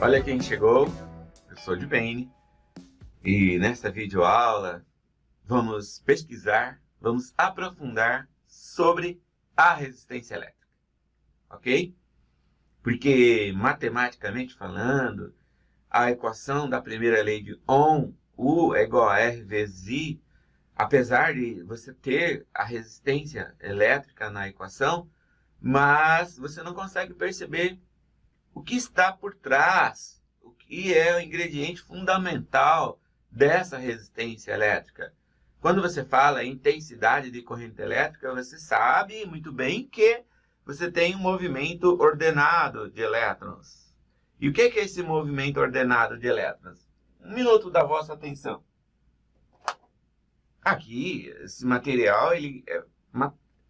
Olha quem chegou, eu sou de Bene e nesta videoaula vamos pesquisar, vamos aprofundar sobre a resistência elétrica, ok? Porque matematicamente falando, a equação da primeira lei de Ohm, U é igual a R vezes I, apesar de você ter a resistência elétrica na equação, mas você não consegue perceber o que está por trás, o que é o ingrediente fundamental dessa resistência elétrica. Quando você fala em intensidade de corrente elétrica, você sabe muito bem que você tem um movimento ordenado de elétrons. E o que é esse movimento ordenado de elétrons? Um minuto da vossa atenção. Aqui, esse material,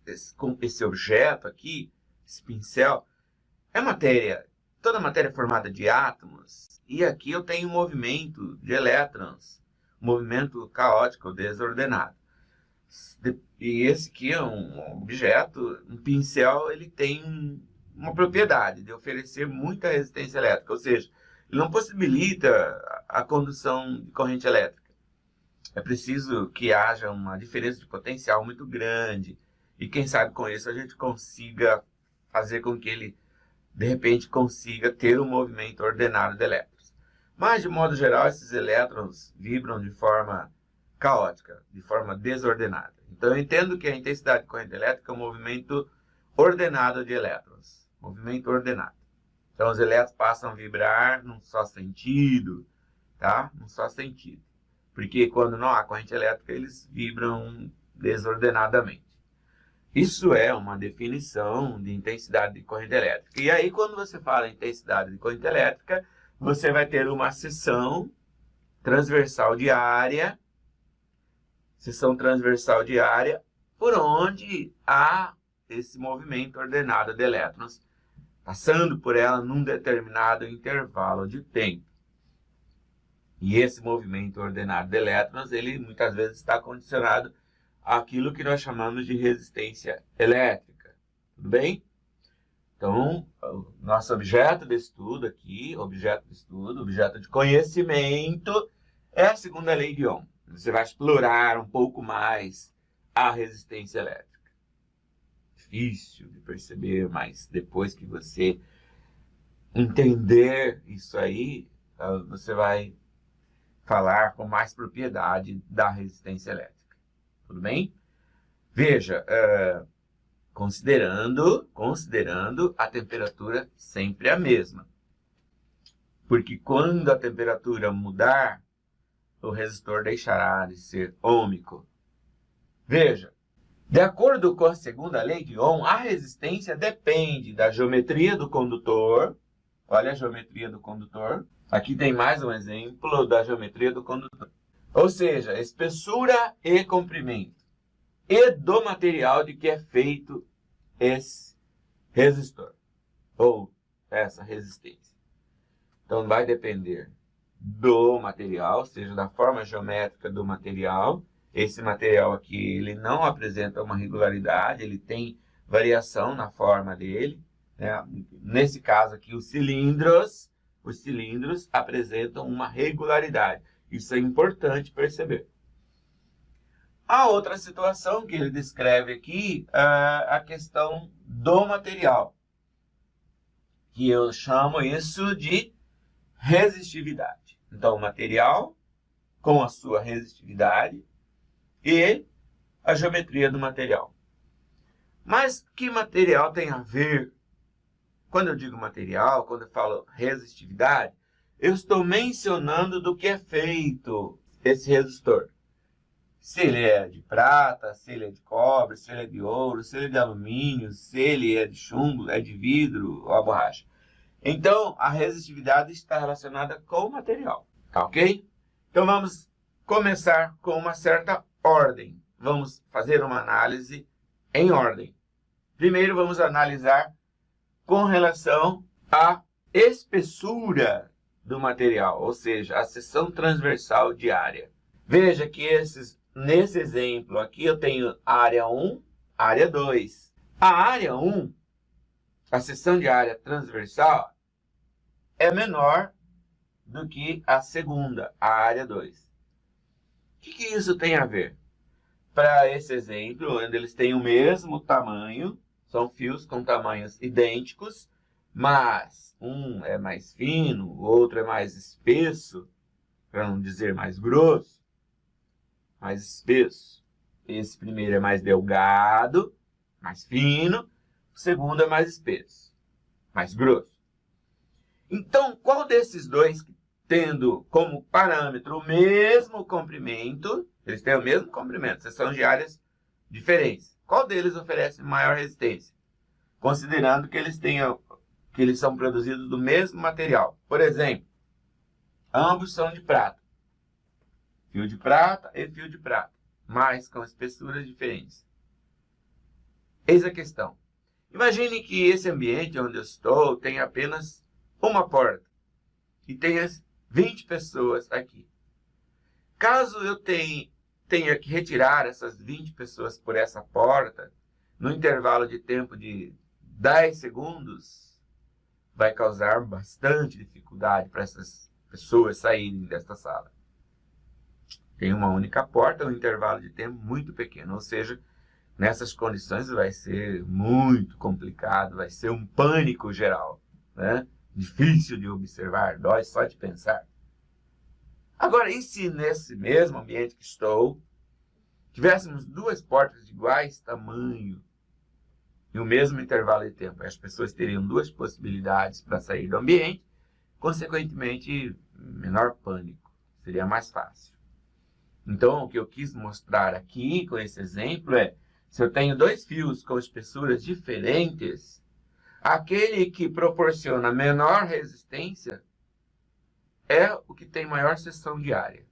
esse objeto aqui, esse pincel, é matéria. Toda matéria é formada de átomos, e aqui eu tenho um movimento de elétrons, um movimento caótico, desordenado. E esse aqui é um objeto, um pincel, ele tem uma propriedade de oferecer muita resistência elétrica, ou seja, ele não possibilita a condução de corrente elétrica. É preciso que haja uma diferença de potencial muito grande, e quem sabe com isso a gente consiga fazer com que ele de repente consiga ter um movimento ordenado de elétrons. Mas, de modo geral, esses elétrons vibram de forma caótica, de forma desordenada. Então, eu entendo que a intensidade de corrente elétrica é um movimento ordenado de elétrons. Movimento ordenado. Então, os elétrons passam a vibrar num só sentido, tá? Num só sentido. Porque quando não há corrente elétrica, eles vibram desordenadamente. Isso é uma definição de intensidade de corrente elétrica. E aí, quando você fala em intensidade de corrente elétrica, você vai ter uma seção transversal de área, por onde há esse movimento ordenado de elétrons, passando por ela num determinado intervalo de tempo. E esse movimento ordenado de elétrons, ele muitas vezes está condicionado aquilo que nós chamamos de resistência elétrica. Tudo bem? Então, o nosso objeto de estudo aqui, objeto de conhecimento, é a segunda lei de Ohm. Você vai explorar um pouco mais a resistência elétrica. Difícil de perceber, mas depois que você entender isso aí, você vai falar com mais propriedade da resistência elétrica. Tudo bem? Veja, considerando a temperatura sempre a mesma. Porque quando a temperatura mudar, o resistor deixará de ser ôhmico. Veja, de acordo com a segunda lei de Ohm, a resistência depende da geometria do condutor. Olha a geometria do condutor. Aqui tem mais um exemplo da geometria do condutor. Ou seja, espessura e comprimento. E do material de que é feito esse resistor. Ou essa resistência. Então, vai depender do material, ou seja, da forma geométrica do material. Esse material aqui, ele não apresenta uma regularidade, ele tem variação na forma dele. Né? Nesse caso aqui, os cilindros apresentam uma regularidade. Isso é importante perceber. A outra situação que ele descreve aqui é a questão do material, que eu chamo isso de resistividade. Então, o material com a sua resistividade e a geometria do material. Mas que material tem a ver? Quando eu digo material, quando eu falo resistividade, eu estou mencionando do que é feito esse resistor. Se ele é de prata, se ele é de cobre, se ele é de ouro, se ele é de alumínio, se ele é de chumbo, é de vidro ou a borracha. Então, a resistividade está relacionada com o material, tá ok? Então, vamos começar com uma certa ordem. Vamos fazer uma análise em ordem. Primeiro, vamos analisar com relação à espessura do material, ou seja, a seção transversal de área. Veja que nesse exemplo aqui eu tenho área 1, área 2. A área 1, a seção de área transversal, é menor do que a segunda, a área 2. O que isso tem a ver? Para esse exemplo, onde eles têm o mesmo tamanho, são fios com tamanhos idênticos, mas um é mais fino, o outro é mais espesso, para não dizer mais grosso, mais espesso. Esse primeiro é mais delgado, mais fino, o segundo é mais espesso, mais grosso. Então, qual desses dois, tendo como parâmetro o mesmo comprimento, eles têm o mesmo comprimento, seção de áreas diferentes, qual deles oferece maior resistência? Considerando que eles são produzidos do mesmo material. Por exemplo, ambos são de prata. Fio de prata e fio de prata, mas com espessuras diferentes. Eis a questão. Imagine que esse ambiente onde eu estou tem apenas uma porta e tenha 20 pessoas aqui. Caso eu tenha que retirar essas 20 pessoas por essa porta, no intervalo de tempo de 10 segundos, vai causar bastante dificuldade para essas pessoas saírem desta sala. Tem uma única porta, um intervalo de tempo muito pequeno, ou seja, nessas condições vai ser muito complicado, vai ser um pânico geral, né? Difícil de observar, dói só de pensar. Agora, e se nesse mesmo ambiente que estou, tivéssemos duas portas de iguais tamanho e o mesmo intervalo de tempo? As pessoas teriam duas possibilidades para sair do ambiente, consequentemente, menor pânico, seria mais fácil. Então, o que eu quis mostrar aqui com esse exemplo é, se eu tenho dois fios com espessuras diferentes, aquele que proporciona menor resistência é o que tem maior seção de área.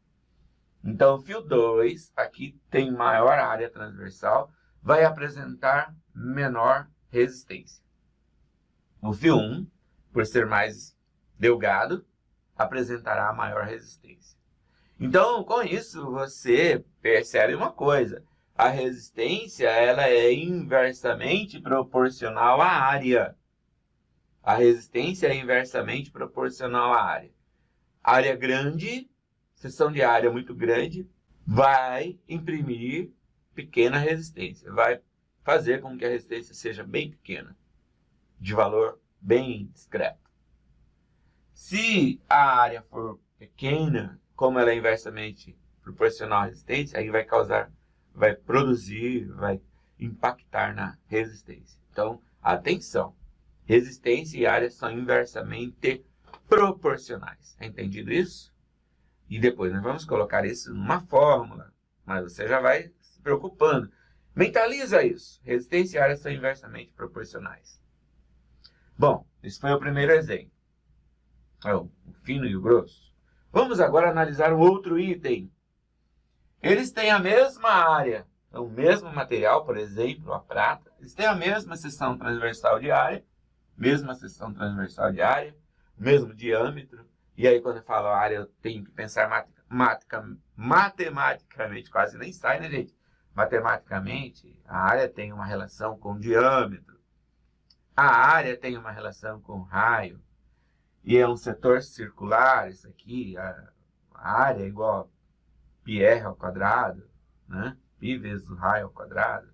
Então, o fio 2, aqui tem maior área transversal, vai apresentar menor resistência. O fio 1, por ser mais delgado, apresentará maior resistência. Então, com isso, você percebe uma coisa. A resistência ela é inversamente proporcional à área. A resistência é inversamente proporcional à área. Área grande, seção de área muito grande, vai imprimir pequena resistência. Vai fazer com que a resistência seja bem pequena, de valor bem discreto. Se a área for pequena, como ela é inversamente proporcional à resistência, aí vai produzir, vai impactar na resistência. Então, atenção, resistência e área são inversamente proporcionais. É entendido isso? E depois nós vamos colocar isso numa fórmula, mas você já vai se preocupando. Mentaliza isso. Resistência e área são inversamente proporcionais. Bom, esse foi o primeiro exemplo. O fino e o grosso. Vamos agora analisar um outro item. Eles têm a mesma área, o mesmo material, por exemplo, a prata. Eles têm a mesma seção transversal de área, mesmo diâmetro. E aí, quando eu falo área, eu tenho que pensar matematicamente, quase nem sai, né, gente? Matematicamente, a área tem uma relação com o diâmetro. A área tem uma relação com o raio. E é um setor circular, isso aqui, a área é igual a πr ao quadrado, né? Π vezes o raio ao quadrado.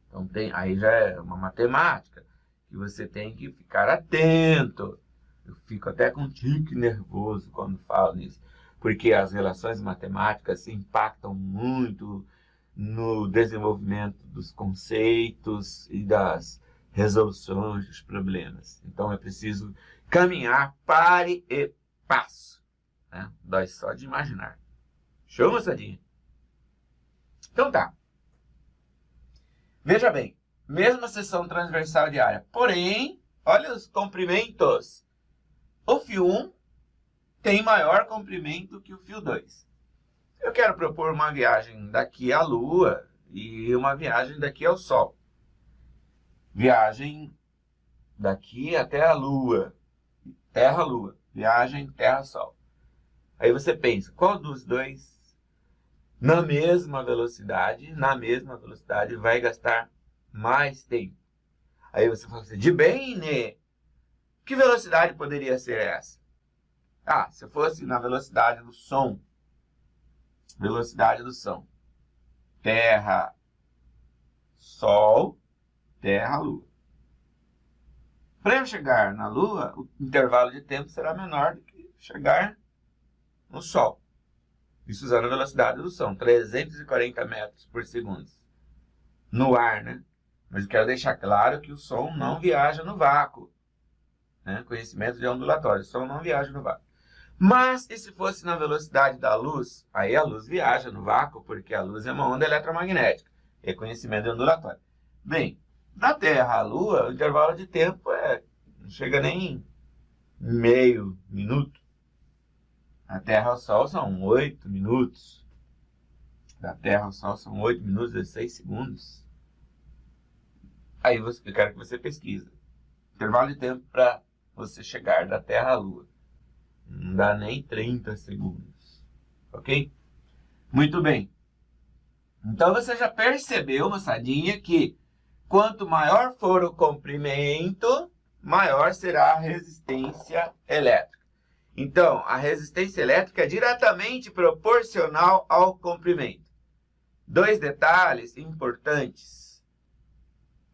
Então, aí já é uma matemática que você tem que ficar atento. Eu fico até com um tique nervoso quando falo nisso, porque as relações matemáticas se impactam muito no desenvolvimento dos conceitos e das resoluções dos problemas. Então, é preciso caminhar, pare e passo. Né? Dói só de imaginar. Show, moçadinha? Então tá. Veja bem, mesma seção transversal de área. Porém, olha os comprimentos. O fio 1 tem maior comprimento que o fio 2. Eu quero propor uma viagem daqui à Lua e uma viagem daqui ao Sol. Viagem daqui até a Lua. Terra-Lua. Viagem Terra-Sol. Aí você pensa, qual dos dois, na mesma velocidade, vai gastar mais tempo? Aí você fala assim, de bem, né? Que velocidade poderia ser essa? Se fosse na velocidade do som, Terra, Sol, Terra, Lua. Para eu chegar na Lua, o intervalo de tempo será menor do que chegar no Sol. Isso usando a velocidade do som, 340 metros por segundo. No ar, né? Mas eu quero deixar claro que o som não viaja no vácuo. Né? Conhecimento de ondulatório, o som não viaja no vácuo. Mas, e se fosse na velocidade da luz? Aí a luz viaja no vácuo, porque a luz é uma onda eletromagnética. É conhecimento de ondulatório. Bem, da Terra à Lua, o intervalo de tempo não chega nem meio minuto. Da Terra ao Sol são 8 minutos. Da Terra ao Sol são 8 minutos e 16 segundos. Aí eu quero que você pesquisa. Intervalo de tempo para você chegar da Terra à Lua. Não dá nem 30 segundos. Ok? Muito bem. Então você já percebeu, moçadinha, que quanto maior for o comprimento, maior será a resistência elétrica. Então, a resistência elétrica é diretamente proporcional ao comprimento. Dois detalhes importantes: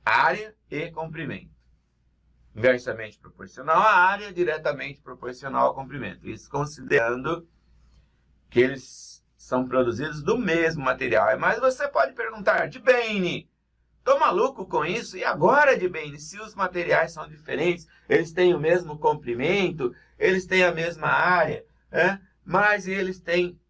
área e comprimento. Inversamente proporcional à área, diretamente proporcional ao comprimento. Isso considerando que eles são produzidos do mesmo material. Mas você pode perguntar, Dibene, tô maluco com isso? E agora, Dibene, se os materiais são diferentes, eles têm o mesmo comprimento, eles têm a mesma área, mas eles têm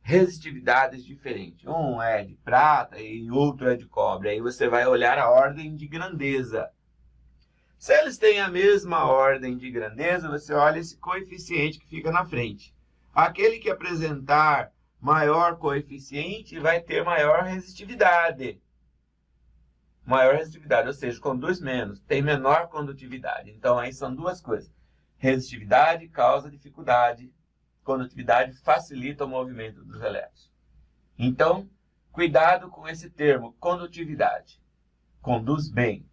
resistividades diferentes. Um é de prata e outro é de cobre. Aí você vai olhar a ordem de grandeza. Se eles têm a mesma ordem de grandeza, você olha esse coeficiente que fica na frente. Aquele que apresentar maior coeficiente vai ter maior resistividade. Maior resistividade, ou seja, conduz menos, tem menor condutividade. Então, aí são duas coisas. Resistividade causa dificuldade. Condutividade facilita o movimento dos elétrons. Então, cuidado com esse termo, condutividade. Conduz bem.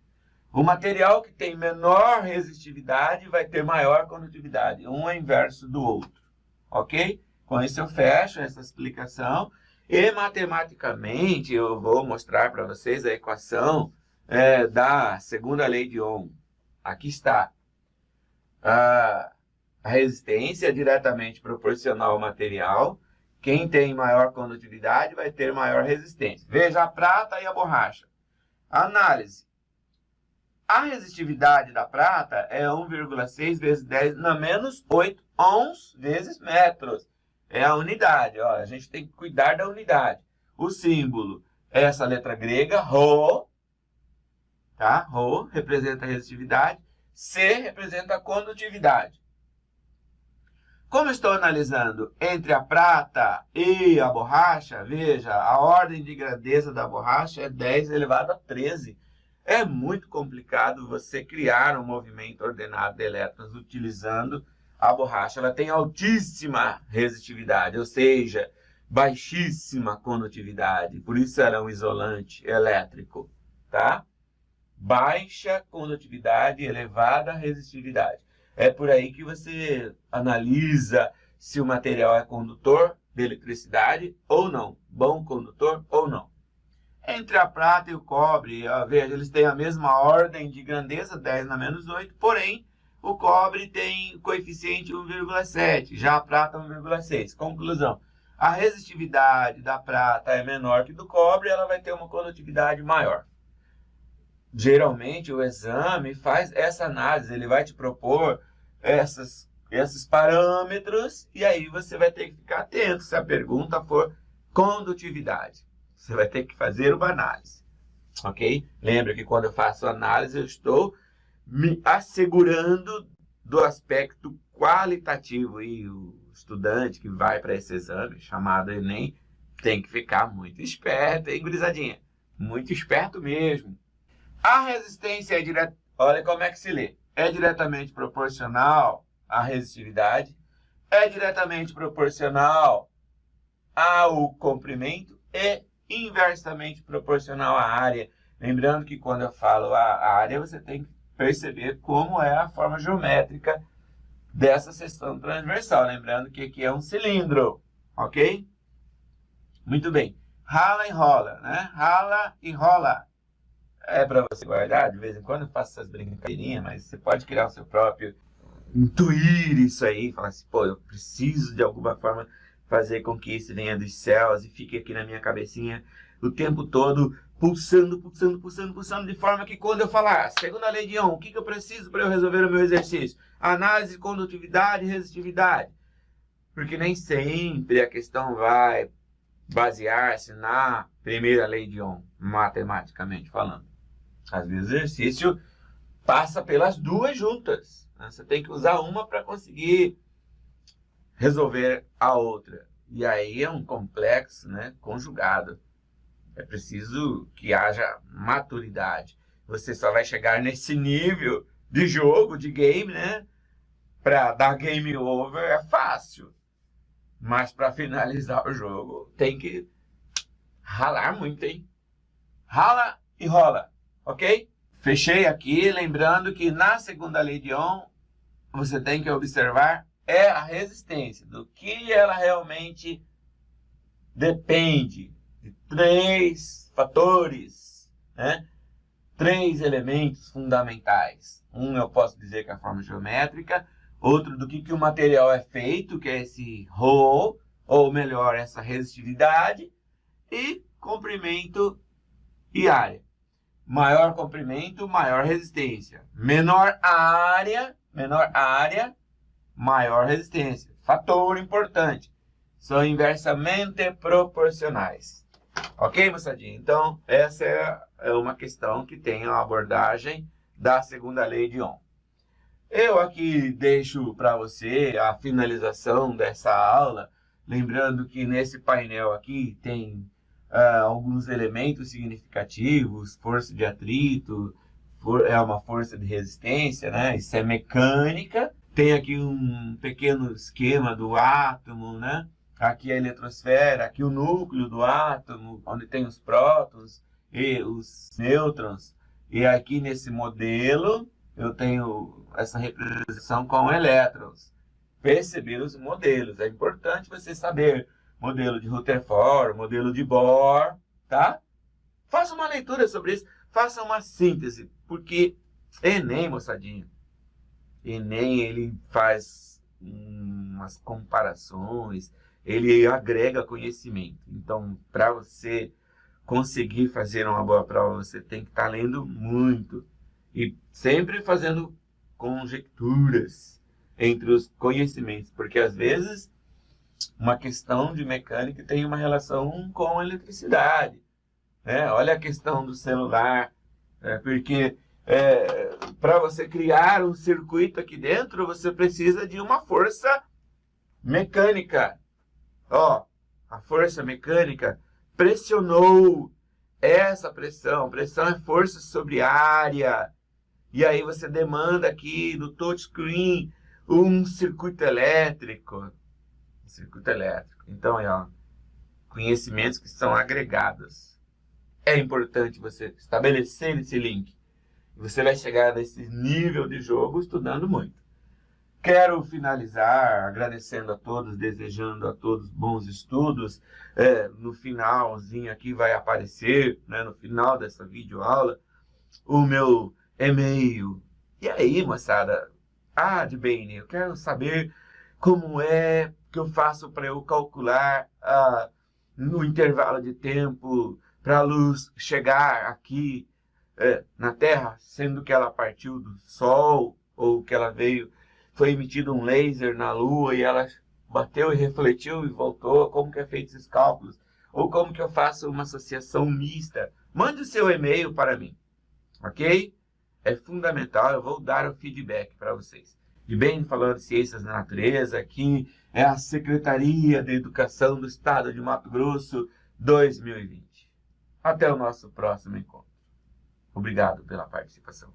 O material que tem menor resistividade vai ter maior condutividade. Um é inverso do outro. Ok? Com isso eu fecho essa explicação. E matematicamente eu vou mostrar para vocês a equação da segunda lei de Ohm. Aqui está. A resistência é diretamente proporcional ao material. Quem tem maior condutividade vai ter maior resistência. Veja a prata e a borracha. Análise. A resistividade da prata é 1,6 vezes 10 na menos 8 ohms vezes metros. É a unidade. Ó, a gente tem que cuidar da unidade. O símbolo é essa letra grega, Rho. Tá? Rho representa a resistividade. C representa a condutividade. Como estou analisando entre a prata e a borracha, veja, a ordem de grandeza da borracha é 10 elevado a 13. É muito complicado você criar um movimento ordenado de elétrons utilizando a borracha. Ela tem altíssima resistividade, ou seja, baixíssima condutividade. Por isso ela é um isolante elétrico, tá? Baixa condutividade, elevada resistividade. É por aí que você analisa se o material é condutor de eletricidade ou não. Bom condutor ou não. Entre a prata e o cobre, veja, eles têm a mesma ordem de grandeza, 10 na menos 8, porém, o cobre tem coeficiente 1,7, já a prata 1,6. Conclusão, a resistividade da prata é menor que do cobre, ela vai ter uma condutividade maior. Geralmente, o exame faz essa análise, ele vai te propor esses parâmetros, e aí você vai ter que ficar atento se a pergunta for condutividade. Você vai ter que fazer uma análise, ok? Lembra que quando eu faço análise, eu estou me assegurando do aspecto qualitativo. E o estudante que vai para esse exame, chamado Enem, tem que ficar muito esperto, hein, gurizadinha? Muito esperto mesmo. A resistência é direta... Olha como é que se lê. É diretamente proporcional à resistividade, é diretamente proporcional ao comprimento e inversamente proporcional à área. Lembrando que quando eu falo a área, você tem que perceber como é a forma geométrica dessa seção transversal. Lembrando que aqui é um cilindro, ok? Muito bem. Rala e rola, né? Rala e rola. É para você guardar, de vez em quando eu faço essas brincadeirinhas, mas você pode criar o seu próprio, intuir isso aí, falar assim, pô, eu preciso de alguma forma fazer com que isso venha dos céus e fique aqui na minha cabecinha o tempo todo, pulsando, pulsando, pulsando, pulsando, de forma que quando eu falar, segunda lei de Ohm, o que eu preciso para eu resolver o meu exercício? Análise, condutividade e resistividade. Porque nem sempre a questão vai basear-se na primeira lei de Ohm, matematicamente falando. Às vezes o exercício passa pelas duas juntas. Né? Você tem que usar uma para conseguir resolver a outra. E aí é um complexo, né, conjugado. É preciso que haja maturidade. Você só vai chegar nesse nível de jogo, de game, né? Para dar game over é fácil. Mas para finalizar o jogo tem que ralar muito, hein? Rala e rola. Ok? Fechei aqui, lembrando que na segunda lei de Ohm, você tem que observar a resistência, do que ela realmente depende de 3 fatores, né? 3 elementos fundamentais. Um eu posso dizer que é a forma geométrica, outro do que o material é feito, que é esse ρ, ou melhor, essa resistividade, e comprimento e área. Maior comprimento, maior resistência. Menor área, maior resistência. Fator importante. São inversamente proporcionais. Ok, moçadinha? Então, essa é uma questão que tem a abordagem da segunda lei de Ohm. Eu aqui deixo para você a finalização dessa aula, lembrando que nesse painel aqui tem alguns elementos significativos, força de atrito, é uma força de resistência, né? Isso é mecânica. Tem aqui um pequeno esquema do átomo, né? Aqui a eletrosfera, aqui o núcleo do átomo, onde tem os prótons e os nêutrons. E aqui nesse modelo eu tenho essa representação com elétrons. Perceber os modelos. É importante você saber modelo de Rutherford, modelo de Bohr, tá? Faça uma leitura sobre isso, faça uma síntese, porque Enem, moçadinha, Enem, ele faz umas comparações, ele agrega conhecimento. Então, para você conseguir fazer uma boa prova, você tem que estar lendo muito e sempre fazendo conjecturas entre os conhecimentos, porque às vezes uma questão de mecânica tem uma relação com a eletricidade, né? Olha a questão do celular, porque para você criar um circuito aqui dentro, você precisa de uma força mecânica. Ó, a força mecânica pressionou essa pressão. Pressão é força sobre área. E aí você demanda aqui no touchscreen um circuito elétrico. Então, conhecimentos que são agregados. É importante você estabelecer esse link. Você vai chegar nesse nível de jogo estudando muito. Quero finalizar agradecendo a todos, desejando a todos bons estudos. No finalzinho aqui vai aparecer, né, no final dessa videoaula, o meu e-mail. E aí, moçada? De bem, eu quero saber como é que eu faço para eu calcular no intervalo de tempo para a luz chegar aqui na Terra, sendo que ela partiu do Sol, ou que ela foi emitido um laser na Lua e ela bateu e refletiu e voltou. Como que é feito esses cálculos? Ou como que eu faço uma associação mista? Mande o seu e-mail para mim, ok? É fundamental, eu vou dar o feedback para vocês. De bem, falando de ciências da natureza, aqui é a Secretaria de Educação do Estado de Mato Grosso 2020. Até o nosso próximo encontro. Obrigado pela participação.